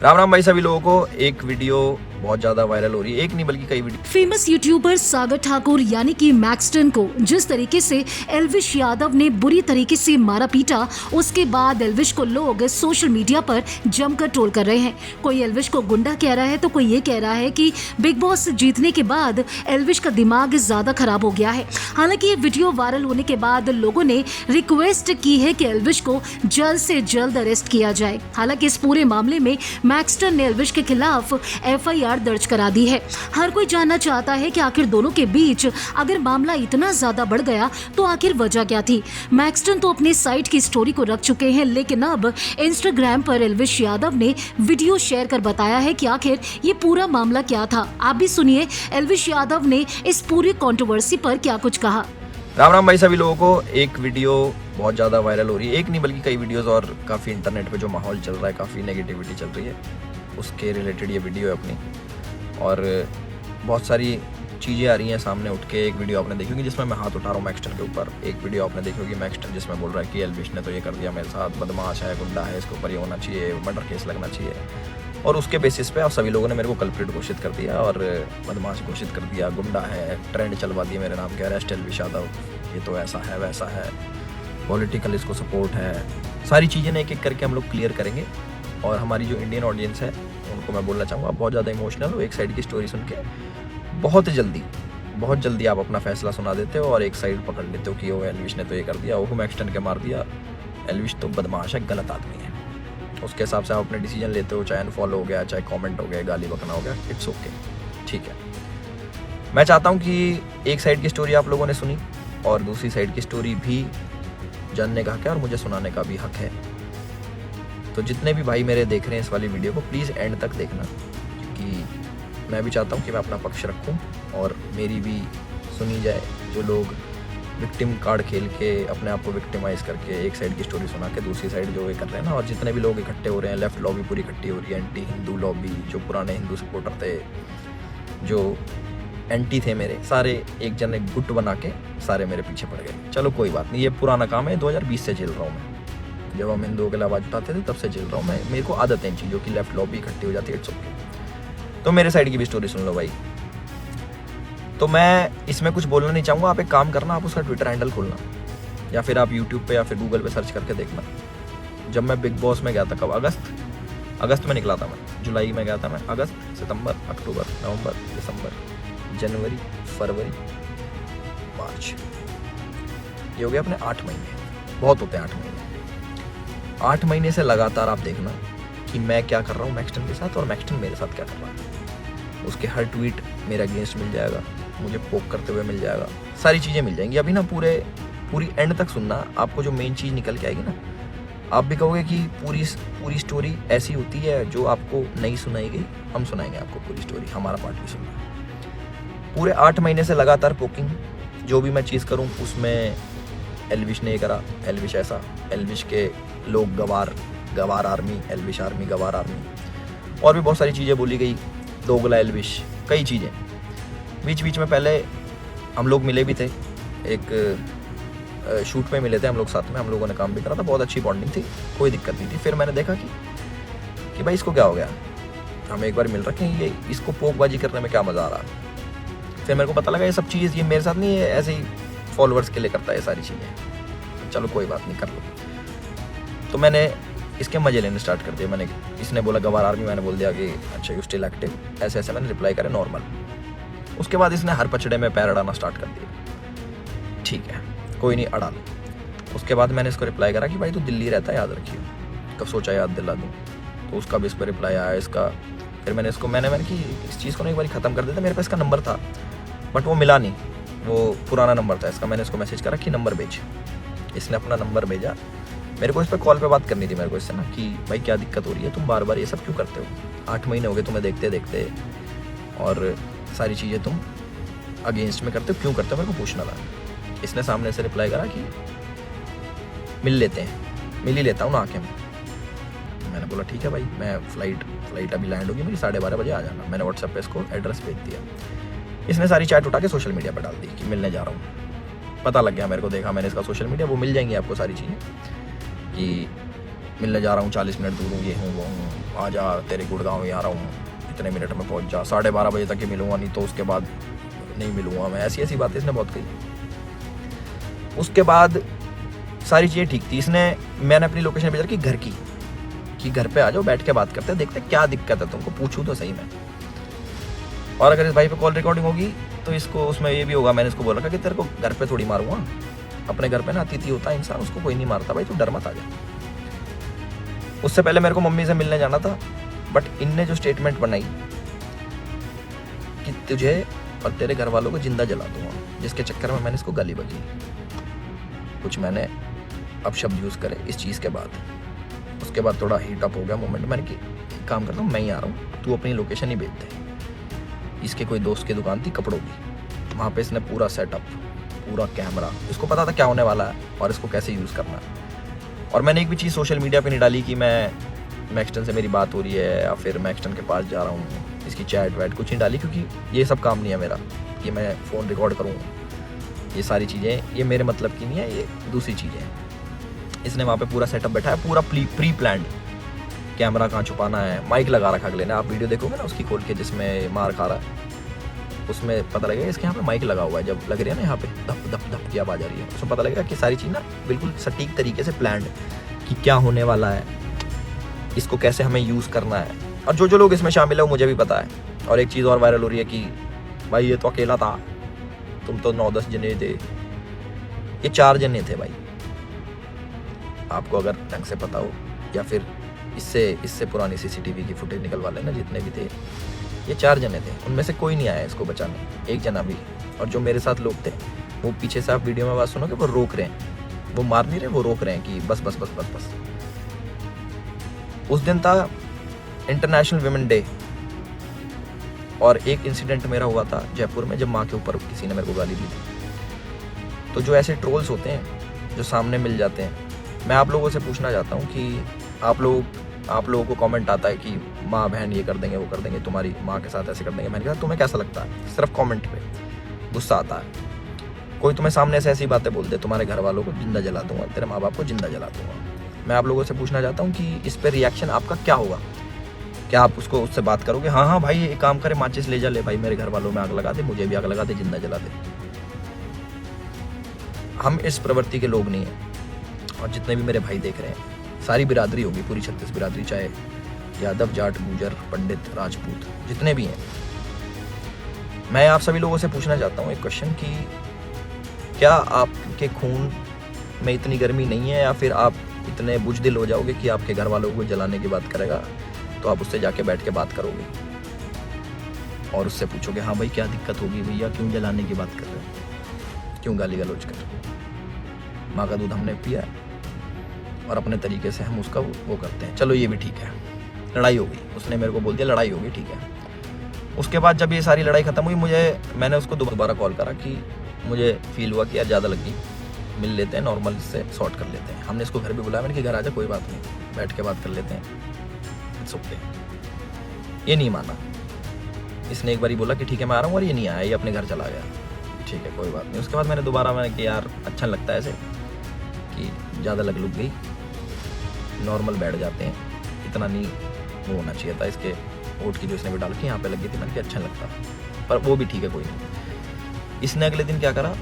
राम राम भाई सभी लोगों को। एक वीडियो बहुत ज्यादा वायरल हो रही है, एक नहीं बल्कि कई वीडियो। फेमस यूट्यूबर सागर ठाकुर यानी कि मैक्सटन को जिस तरीके से एल्विश यादव ने बुरी तरीके से मारा पीटा, उसके बाद एल्विश को लोग सोशल मीडिया पर जमकर ट्रोल कर रहे हैं। कोई एल्विश को गुंडा कह रहा है तो कोई ये कह रहा है कि बिग बॉस जीतने के बाद एल्विश का दिमाग ज्यादा खराब हो गया है। हालांकि ये वीडियो वायरल होने के बाद लोगों ने रिक्वेस्ट की है कि एल्विश को जल्द से जल्द अरेस्ट किया जाए। हालांकि इस पूरे मामले में मैक्सटन ने एल्विश के खिलाफ FIR दर्ज करा दी है। हर कोई जानना चाहता है कि आखिर दोनों के बीच अगर मामला इतना ज्यादा बढ़ गया तो आखिर वजह क्या थी। मैक्सटन तो अपने साइट की स्टोरी को रख चुके हैं, लेकिन अब इंस्टाग्राम पर एल्विश यादव ने वीडियो शेयर कर बताया है कि आखिर ये पूरा मामला क्या था। आप भी सुनिए एल्विश यादव ने इस पूरी कंट्रोवर्सी पर क्या कुछ कहा। राम राम भाई सभी लोगों को। एक वीडियो बहुत ज़्यादा वायरल हो रही है, एक नहीं बल्कि कई वीडियोस, और काफ़ी इंटरनेट पे जो माहौल चल रहा है, काफ़ी नेगेटिविटी चल रही है, उसके रिलेटेड ये वीडियो है अपनी। और बहुत सारी चीज़ें आ रही हैं सामने उठ के। एक वीडियो आपने देखी होगी जिसमें मैं हाथ उठा रहा हूँ मैक्सटन के ऊपर। एक वीडियो आपने देखी होगी मैक्सटन जिसमें बोल रहा है कि एल्विश ने तो ये कर दिया मेरे साथ, बदमाश है, गुंडा है, इसके ऊपर ये होना चाहिए, मर्डर केस लगना चाहिए। और उसके बेसिस पे आप सभी लोगों ने मेरे को कल्प्रिट घोषित कर दिया और बदमाश घोषित कर दिया, गुंडा है, ट्रेंड चलवा दिया मेरे नाम के, अरेस्ट एल्विश यादव, ये तो ऐसा है वैसा है, पॉलिटिकल इसको सपोर्ट है। सारी चीज़ें एक एक करके हम लोग क्लियर करेंगे। और हमारी जो इंडियन ऑडियंस है उनको मैं बोलना चाहूँगा, बहुत ज़्यादा इमोशनल हो। एक साइड की स्टोरी सुन के बहुत जल्दी आप अपना फैसला सुना देते हो और एक साइड पकड़ लेते हो कि वो एल्विश ने तो ये कर दिया, वो मैक्सटन के मार दिया, एल्विश तो बदमाश है, गलत आदमी है। उसके हिसाब से आप अपने डिसीजन लेते हो, चाहे अनफॉलो हो गया, चाहे कमेंट हो गया, गाली बकना हो गया, इट्स ओके, ठीक है। मैं चाहता हूँ कि एक साइड की स्टोरी आप लोगों ने सुनी और दूसरी साइड की स्टोरी भी जानने का हक है और मुझे सुनाने का भी हक है। तो जितने भी भाई मेरे देख रहे हैं इस वाली वीडियो को, प्लीज़ एंड तक देखना, क्योंकि मैं भी चाहता हूँ कि मैं अपना पक्ष रखूँ और मेरी भी सुनी जाए। जो लोग विक्टिम कार्ड खेल के अपने आप को विक्टिमाइज करके एक साइड की स्टोरी सुना के दूसरी साइड जो ये कर रहे हैं ना, और जितने भी लोग इकट्ठे हो रहे हैं, लेफ्ट लॉबी पूरी इकट्ठी हो रही है, एंटी हिंदू लॉबी, जो पुराने हिंदू सपोर्टर थे, जो एंटी थे मेरे, सारे एक जन एक गुट बना के सारे मेरे पीछे पड़ गए। चलो कोई बात नहीं, ये पुराना काम है, 2020 से झेल रहा हूँ मैं। जब हम हिंदुओं के लिए आवाज़ उठाते थे तब से झेल रहा हूँ मैं। मेरे को आदत है इन चीज़ों की, लेफ्ट लॉबी इकट्ठी हो जाती है, इट्स ओके। तो मेरे साइड की भी स्टोरी सुन लो भाई। तो मैं इसमें कुछ बोलना नहीं चाहूँगा। आप एक काम करना, आप उसका ट्विटर हैंडल खोलना या फिर आप यूट्यूब पे या फिर गूगल पे सर्च करके देखना। जब मैं बिग बॉस में गया था, कब, अगस्त में निकला था मैं, जुलाई में गया था मैं, अगस्त, सितंबर, अक्टूबर, नवंबर, दिसंबर, जनवरी, फरवरी, मार्च, ये हो गया अपने 8 महीने। बहुत होते हैं 8 महीने। 8 महीने से लगातार आप देखना कि मैं क्या कर रहा हूँ मैक्सटन के साथ और मैक्सटन मेरे साथ क्या कर रहा है। उसके हर ट्वीट मेरे अगेंस्ट मिल जाएगा, मुझे पोक करते हुए मिल जाएगा, सारी चीज़ें मिल जाएंगी। अभी ना पूरी एंड तक सुनना, आपको जो मेन चीज़ निकल के आएगी ना, आप भी कहोगे कि पूरी स्टोरी ऐसी होती है जो आपको नहीं सुनाई गई। हम सुनाएंगे आपको पूरी स्टोरी, हमारा पार्ट भी सुनना। पूरे 8 महीने से लगातार पोकिंग, जो भी मैं चीज़ करूँ उसमें एल्विश ने करा, एल्विश ऐसा, एल्विश के लोग गवार आर्मी, एल्विश आर्मी, गवार आर्मी, और भी बहुत सारी चीज़ें बोली गई, दोगला एल्विश, कई चीज़ें। बीच में पहले हम लोग मिले भी थे, एक शूट पे मिले थे हम लोग साथ में, हम लोगों ने काम भी करा था, बहुत अच्छी बॉन्डिंग थी, कोई दिक्कत नहीं थी। फिर मैंने देखा कि भाई इसको क्या हो गया, हम एक बार मिल रखे हैं, ये इसको पोकबाजी करने में क्या मज़ा आ रहा। फिर मेरे को पता लगा ये सब चीज़ ये मेरे साथ नहीं है, ऐसे ही फॉलोअर्स के लिए करता है ये सारी चीज़ें। चलो कोई बात नहीं, कर लो। तो मैंने इसके मजे लेने स्टार्ट कर दिए। इसने बोला गवार आर्मी, मैंने बोल दिया कि अच्छा यू स्टिल एक्टिव, ऐसे मैंने रिप्लाई करे नॉर्मल। उसके बाद इसने हर पचड़े में पैर अड़ाना स्टार्ट कर दिया। ठीक है, कोई नहीं, अड़ा लो। उसके बाद मैंने इसको रिप्लाई करा कि भाई तू दिल्ली रहता है, याद रखियो, कब सोचा याद दिला दूँ। तो उसका भी इस पर रिप्लाई आया इसका। फिर मैंने कि इस चीज़ को ना एक बार ख़त्म कर देता। मेरे पास इसका नंबर था बट वो मिला नहीं, वो पुराना नंबर था इसका। मैंने इसको मैसेज करा कि नंबर भेज, इसने अपना नंबर भेजा। मेरे को इस पर कॉल पे बात करनी थी मेरे को इससे ना, कि भाई क्या दिक्कत हो रही है, तुम बार बार ये सब क्यों करते हो, 8 महीने हो गए तुम्हें देखते और सारी चीज़ें तुम अगेंस्ट में करते हो, क्यों करते हो, मेरे को पूछना था। इसने सामने से रिप्लाई करा कि मिल लेते हैं, मिल ही लेता हूँ ना आके। मैंने बोला ठीक है भाई, मैं फ्लाइट अभी लैंड होगी मेरी, 12:30 बजे आ जाना। मैंने व्हाट्सएप पे इसको एड्रेस भेज दिया। इसने सारी चैट उठा के सोशल मीडिया पर डाल दी कि मिलने जा रहा हूँ। पता लग गया मेरे को, देखा मैंने इसका सोशल मीडिया, वो मिल जाएंगी आपको सारी चीज़ें कि मिलने जा रहा हूँ, 40 मिनट दूर हूँ, ये हूँ वो हूँ, आ जा, तेरे गुड़गांव ही आ रहा हूँ, इतने मिनट में पहुँच जा, 12:30 बजे तक ही मिलूंगा, नहीं तो उसके बाद नहीं मिलूंगा मैं। ऐसी ऐसी बातें इसने बहुत कही। उसके बाद सारी चीज़ें ठीक थी। मैंने अपनी लोकेशन भेजा कि घर की, कि घर पे आ जाओ, बैठ के बात करते हैं, देखते क्या दिक्कत है तुमको, पूछूं तो सही मैं। और अगर इस भाई पे कॉल रिकॉर्डिंग होगी तो इसको उसमें ये भी होगा, मैंने इसको बोल रखा कि तेरे को घर पे थोड़ी मारूंगा, अपने घर पे ना अतिथि होता है इंसान, उसको कोई नहीं मारता भाई, तू डर मत आ जा। उससे पहले मेरे को मम्मी से मिलने जाना था, बट इनने जो स्टेटमेंट बनाई कि तुझे और तेरे घर वालों को जिंदा जला दूंगा, जिसके चक्कर में मैंने इसको गाली बकी। कुछ मैंने अब शब्द यूज़ करे इस चीज़ के बाद। उसके बाद थोड़ा हीट अप हो गया मोमेंट। मैंने कि काम करता हूँ, मैं ही आ रहा हूँ, तू अपनी लोकेशन ही भेज दे। इसके कोई दोस्त की दुकान थी कपड़ों की, वहाँ पे इसने पूरा सेटअप, पूरा कैमरा, इसको पता था क्या होने वाला है और इसको कैसे यूज़ करना है। और मैंने एक भी चीज़ सोशल मीडिया पे नहीं डाली कि मैं मैक्सटन से मेरी बात हो रही है या फिर मैक्सटन के पास जा रहा हूँ, इसकी चैट वैट कुछ नहीं डाली, क्योंकि ये सब काम नहीं है मेरा, ये मैं फ़ोन रिकॉर्ड करूँ, ये सारी चीज़ें ये मेरे मतलब की नहीं है, ये दूसरी चीज़ें हैं। इसने वहाँ पे पूरा सेटअप बैठा है, पूरा प्री प्लान्ड, कैमरा कहाँ छुपाना है, माइक लगा रखा अगले ने। आप वीडियो देखोगे ना उसकी खोल के जिसमें मार खा रहा है, उसमें पता लगेगा इसके यहाँ पे माइक लगा हुआ है, जब लग रही है ना यहाँ पे धप धप धप की आवाज़ आ रही है, उसमें पता लगेगा कि सारी चीज़ ना बिल्कुल सटीक तरीके से प्लान्ड, कि क्या होने वाला है, इसको कैसे हमें यूज़ करना है। और जो जो लोग इसमें शामिल है वो मुझे भी पता है। और एक चीज़ और वायरल हो रही है कि भाई ये तो अकेला था, तुम तो 9-10 जने थे, ये 4 जने थे भाई। आपको अगर ढंग से पता हो, या फिर इससे पुरानी CCTV की फुटेज निकलवा लेना, जितने भी थे ये 4 जने थे, उनमें से कोई नहीं आया इसको बचाने, एक जना भी। और जो मेरे साथ लोग थे वो पीछे से, आप वीडियो में बात सुनोगे, वो रोक रहे हैं, वो मार नहीं रहे, वो रोक रहे हैं कि बस बस बस बस बस। उस दिन था इंटरनेशनल विमेन डे, और एक इंसिडेंट मेरा हुआ था जयपुर में, जब माँ के ऊपर किसी ने मेरे को गाली दी थी। तो जो ऐसे ट्रोल्स होते हैं जो सामने मिल जाते हैं, मैं आप लोगों से पूछना चाहता हूँ कि आप लोगों को कमेंट आता है कि माँ बहन ये कर देंगे, वो कर देंगे, तुम्हारी माँ के साथ ऐसे कर देंगे। मैंने कहा तुम्हें कैसा लगता है? सिर्फ कमेंट पे गुस्सा आता है। कोई तुम्हें सामने से ऐसी बातें बोल दे, तुम्हारे घर वालों को जिंदा जला दूंगा, तेरे माँ बाप को जिंदा जला दूंगा। मैं आप लोगों से पूछना चाहता हूँ कि इस पर रिएक्शन आपका क्या होगा? क्या आप उससे बात करोगे, हाँ हाँ भाई एक काम करे, माचिस ले जा, ले भाई मेरे घर वालों में आग लगा दे, मुझे भी आग लगा दे, जिंदा जला दे? हम इस प्रवृत्ति के लोग नहीं हैं। और जितने भी मेरे भाई देख रहे हैं, सारी बिरादरी होगी, पूरी 36 बिरादरी, चाहे यादव, जाट, गुजर, पंडित, राजपूत, जितने भी हैं, मैं आप सभी लोगों से पूछना चाहता हूँ एक क्वेश्चन कि क्या आपके खून में इतनी गर्मी नहीं है, या फिर आप इतने बुजदिल हो जाओगे कि आपके घर वालों को जलाने की बात करेगा तो आप उससे जाके बैठ के बात करोगे और उससे पूछोगे, हाँ भाई क्या दिक्कत होगी भैया, क्यों जलाने की बात कर रहे हो, क्यों गाली गलौज कर रहे हो? माँ का दूध हमने पिया है और अपने तरीके से हम उसका वो करते हैं। चलो ये भी ठीक है, लड़ाई हो गई, उसने मेरे को बोल दिया लड़ाई हो गई, ठीक है। उसके बाद जब ये सारी लड़ाई ख़त्म हुई, मैंने उसको दोबारा कॉल करा कि मुझे फील हुआ कि यार ज़्यादा लगी, मिल लेते हैं, नॉर्मल से सॉर्ट कर लेते हैं। हमने इसको घर भी बुलाया, मैंने कि घर आ जा, कोई बात नहीं, बैठ के बात कर लेते हैं, इट्स ओके। ये नहीं माना, इसने एक बार बोला कि ठीक है मैं आ रहा हूँ, और ये नहीं आया, ये अपने घर चला गया, ठीक है कोई बात नहीं। उसके बाद मैंने कि यार अच्छा लगता है ऐसे कि ज़्यादा लग गई, नॉर्मल बैठ जाते हैं, इतना नहीं वो होना चाहिए था। इसके ओट की जो इसने भी डाल के यहाँ पे लगी थी, मैंने कि अच्छा लगता, पर वो भी ठीक है कोई नहीं। इसने अगले दिन क्या करा,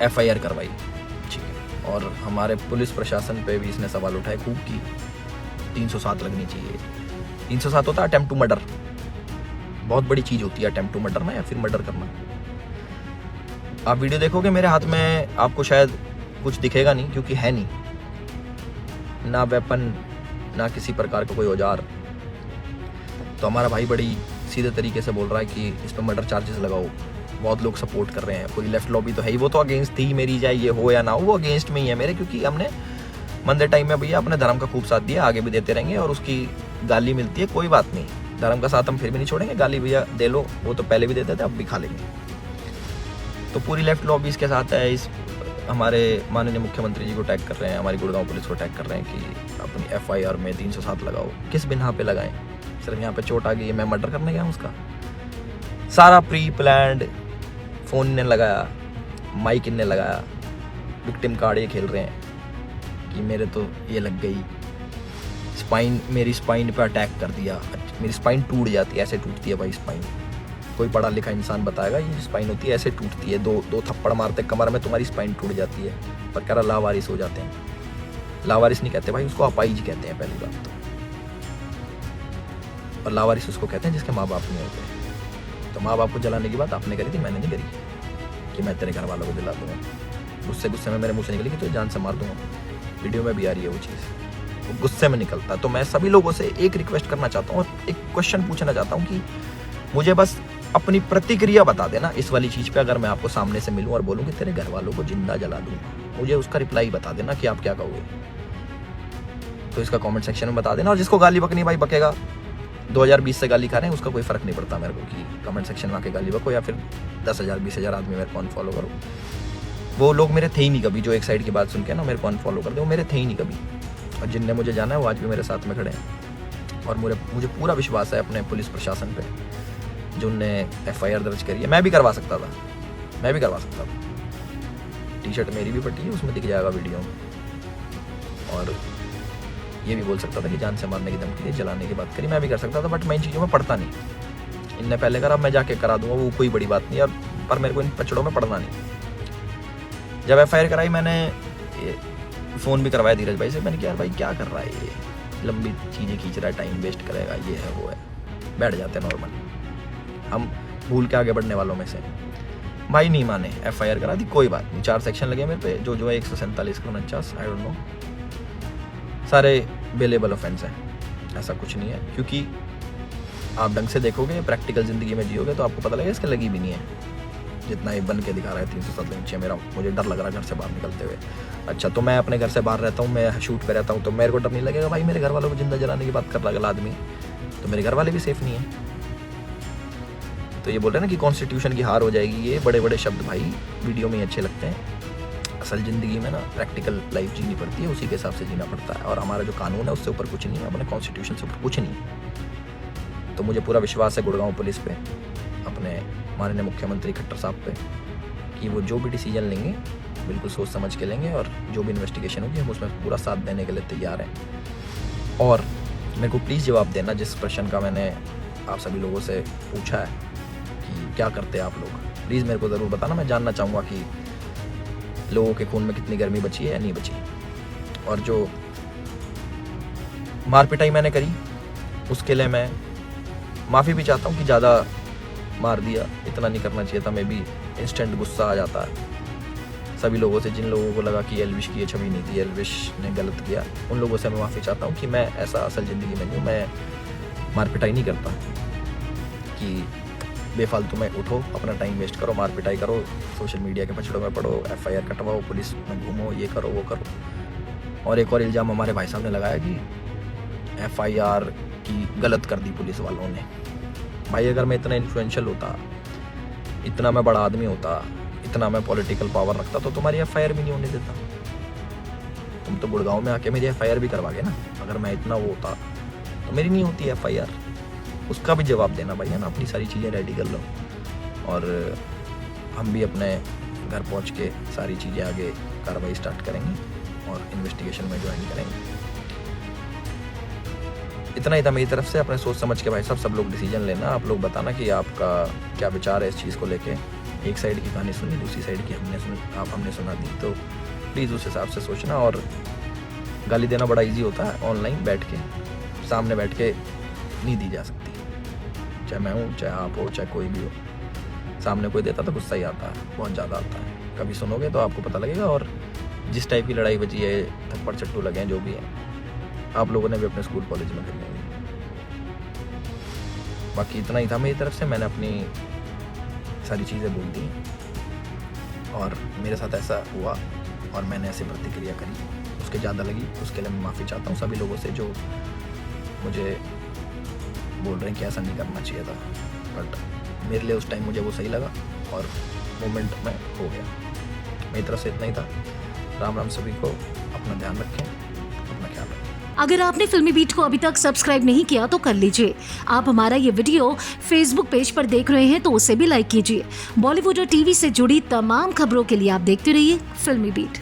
FIR करवाई, ठीक है। और हमारे पुलिस प्रशासन पे भी इसने सवाल उठाए खूब की 307 लगनी चाहिए। 307 होता है अटेम्प्ट टू मर्डर, बहुत बड़ी चीज़ होती है अटेम्प्ट टू मर्डर ना, या फिर मर्डर करना। आप वीडियो देखोगे मेरे हाथ में, आपको शायद कुछ दिखेगा नहीं, क्योंकि है नहीं ना वेपन, ना किसी प्रकार का कोई औजार। तो हमारा भाई बड़ी सीधे तरीके से बोल रहा है कि इस पर मर्डर चार्जेस लगाओ। बहुत लोग सपोर्ट कर रहे हैं, पूरी लेफ्ट लॉबी तो है ही, वो तो अगेंस्ट थी मेरी, चाहे ये हो या ना हो, वो अगेंस्ट में ही है मेरे, क्योंकि हमने मंदे टाइम में भैया अपने धर्म का खूब साथ दिया, आगे भी देते रहेंगे। और उसकी गाली मिलती है, कोई बात नहीं, धर्म का साथ हम फिर भी नहीं छोड़ेंगे, गाली भैया दे लो, वो तो पहले भी देते थे, अब भी खा लेंगे। तो पूरी लेफ्ट लॉबी इसके साथ है। इस हमारे माननीय मुख्यमंत्री जी को टैग कर रहे हैं, हमारी गुड़गांव पुलिस को टैग कर रहे हैं कि अपनी FIR में 307 लगाओ। किस बिना पे लगाएं? सिर्फ यहाँ पे चोट आ गई, मैं मर्डर करने गया हूँ उसका? सारा प्री प्लान्ड, फ़ोन इनने लगाया, माइक इनने लगाया, विक्टिम कार्ड ये खेल रहे हैं कि मेरे तो ये लग गई, स्पाइन, मेरी स्पाइन पे अटैक कर दिया, मेरी स्पाइन टूट जाती है, ऐसे टूटती है भाई स्पाइन। कोई पढ़ा लिखा इंसान बताएगा ये स्पाइन होती है ऐसे टूटती है, दो थप्पड़ मारते कमर में तुम्हारी स्पाइन टूट जाती है। पर कह रहा लावारिस हो जाते हैं। लावारिस नहीं कहते भाई, उसको अपाहिज कहते हैं पहली बात तो। और लावारिस उसको कहते हैं जिसके माँ बाप नहीं होते। तो माँ बाप को जलाने की बात आपने करी थी, मैंने नहीं करी कि मैं तेरे घर वालों को जला दूंगा। गुस्से में मेरे मुँह से निकली कि तो जान से मार दूंगा। वीडियो में भी आ रही है वो चीज़, वो गुस्से में निकलता। तो मैं सभी लोगों से एक रिक्वेस्ट करना चाहता हूँ और एक क्वेश्चन पूछना चाहता हूँ कि मुझे बस अपनी प्रतिक्रिया बता देना इस वाली चीज़ पे। अगर मैं आपको सामने से मिलूँ और बोलूँ कि तेरे घर वालों को जिंदा जला दूंगा, मुझे उसका रिप्लाई बता देना कि आप क्या कहोगे। तो इसका कमेंट सेक्शन में बता देना। और जिसको गाली बकनी भाई बकेगा, 2020 से गाली खा रहे हैं उसका कोई फ़र्क नहीं पड़ता मेरे को कि कमेंट सेक्शन में आके गाली बको या फिर 10,000 20,000 आदमी मेरे को अनफॉलो करो। वो लोग मेरे थे ही नहीं कभी, जो एक साइड की बात सुन के ना मेरे को अनफॉलो कर दे, वो मेरे थे ही नहीं कभी। और जिनने मुझे जाना है वो आज भी मेरे साथ में खड़े हैं। और मुझे पूरा विश्वास है अपने पुलिस प्रशासन पे, जो उनने FIR दर्ज करी है। मैं भी करवा सकता था, टी-शर्ट मेरी भी फटी है, उसमें दिख जाएगा वीडियो में। और ये भी बोल सकता था कि जान से मारने की धमकी दी, जलाने की बात करी, मैं भी कर सकता था। बट मैं इन चीज़ों में पढ़ता नहीं। इनने पहले करा, मैं जाके करा दूंगा, वो कोई बड़ी बात नहीं। और पर मेरे को इन पचड़ों में पढ़ना नहीं। जब FIR कराई मैंने फ़ोन भी करवाया धीरज भाई से। मैंने कहा यार भाई क्या कर रहा है ये, लंबी चीज़ें खींच रहा है, टाइम वेस्ट करेगा, ये है वो है। बैठ जाते हैं नॉर्मल, हम भूल के आगे बढ़ने वालों में से। भाई नहीं माने, FIR करा दी, कोई बात नहीं। 4 सेक्शन लगे मेरे पे, जो है 147 49 आई डोंट नो, सारे बेलेबल ऑफेंस है। ऐसा कुछ नहीं है, क्योंकि आप ढंग से देखोगे, प्रैक्टिकल ज़िंदगी में जियोगे तो आपको पता लगेगा इसके लगी भी नहीं है। जितना ये बन के दिखा रहा है 307 नीचे, मुझे डर लग रहा है घर से बाहर निकलते हुए। अच्छा, तो मैं अपने घर से बाहर रहता हूँ, मैं शूट पे रहता हूँ, तो मेरे को डर नहीं लगेगा भाई मेरे घर वालों को जिंदा जलाने की बात कर रहा अगला आदमी, तो मेरे घर वाले भी सेफ नहीं है। तो ये बोल रहे हैं ना कि कॉन्स्टिट्यूशन की हार हो जाएगी, ये बड़े बड़े शब्द भाई वीडियो में ही अच्छे लगते हैं। असल ज़िंदगी में ना प्रैक्टिकल लाइफ जीनी पड़ती है, उसी के हिसाब से जीना पड़ता है। और हमारा जो कानून है उससे ऊपर कुछ नहीं है, अपने कॉन्स्टिट्यूशन से ऊपर कुछ नहीं। तो मुझे पूरा विश्वास है गुड़गांव पुलिस पे, अपने माननीय मुख्यमंत्री खट्टर साहब पे, कि वो जो भी डिसीजन लेंगे बिल्कुल सोच समझ के लेंगे। और जो भी इन्वेस्टिगेशन होगी हम उसमें पूरा साथ देने के लिए तैयार हैं। और मेरे को प्लीज़ जवाब देना जिस प्रश्न का मैंने आप सभी लोगों से पूछा है कि क्या करते हैं आप लोग, प्लीज़ मेरे को ज़रूर बताना। मैं जानना चाहूँगा कि लोगों के खून में कितनी गर्मी बची है या नहीं बची। और जो मार पिटाई मैंने करी उसके लिए मैं माफ़ी भी चाहता हूँ कि ज़्यादा मार दिया, इतना नहीं करना चाहिए था। मैं भी इंस्टेंट गुस्सा आ जाता है सभी लोगों से, जिन लोगों को लगा कि एल्विश की ये छवि नहीं थी, एल्विश ने गलत किया, उन लोगों से मैं माफ़ी चाहता हूँ कि मैं ऐसा असल ज़िंदगी में नहीं हूँ। मैं मार पिटाई नहीं करता कि बेफालतू में उठो, अपना टाइम वेस्ट करो, मार पिटाई करो, सोशल मीडिया के पछड़ों में पड़ो, FIR कटवाओ, पुलिस में घूमो, ये करो वो करो। और एक और इल्ज़ाम हमारे भाई साहब ने लगाया कि FIR की गलत कर दी पुलिस वालों ने। भाई अगर मैं इतना इन्फ्लुएंशियल होता, इतना मैं बड़ा आदमी होता, इतना मैं पॉलिटिकल पावर रखता, तो तुम्हारी FIR भी नहीं होने देता। तुम तो गुड़गांव में आके मेरी FIR भी करवा गए ना। अगर मैं इतना वो होता तो मेरी नहीं होती FIR। उसका भी जवाब देना भाई, है ना। अपनी सारी चीज़ें रेडी कर लो और हम भी अपने घर पहुंच के सारी चीज़ें आगे कार्रवाई स्टार्ट करेंगे और इन्वेस्टिगेशन में ज्वाइन करेंगे। इतना ही था मेरी तरफ से। अपने सोच समझ के भाई साहब सब लोग डिसीजन लेना। आप लोग बताना कि आपका क्या विचार है इस चीज़ को लेके। एक साइड की कहानी सुनी, दूसरी साइड की हमने सुना दी, तो प्लीज़ उस हिसाब से सोचना। और गाली देना बड़ा इजी होता है, ऑनलाइन बैठ के, सामने बैठ के नहीं दी जा सकती। चाहे मैं हूँ, चाहे आप हो, चाहे कोई भी हो, सामने कोई देता तो गुस्सा ही आता है, बहुत ज़्यादा आता है। कभी सुनोगे तो आपको पता लगेगा। और जिस टाइप की लड़ाई बची है, थप्पड़ चट्टू लगे हैं, जो भी है, आप लोगों ने भी अपने स्कूल कॉलेज में करनी होगी। बाकी इतना ही था मेरी तरफ से। मैंने अपनी सारी चीज़ें बोल दी और मेरे साथ ऐसा हुआ और मैंने ऐसे प्रतिक्रिया करी, उसके ज़्यादा लगी, उसके लिए मैं माफ़ी चाहता हूँ सभी लोगों से जो मुझे बोल रहे हैं कि ऐसा नहीं करना चाहिए था। बट मेरे लिए उस टाइम मुझे वो सही लगा और मोमेंट में हो गया। मेरी तरफ से इतना ही था। राम राम सभी को, अपना ध्यान रखें, अपना ख्याल रखें। अगर आपने फिल्मी बीट को अभी तक सब्सक्राइब नहीं किया तो कर लीजिए। आप हमारा ये वीडियो फेसबुक पेज पर देख रहे हैं तो उसे भी लाइक कीजिए। बॉलीवुड और टीवी से जुड़ी तमाम खबरों के लिए आप देखते रहिए फिल्मी बीट।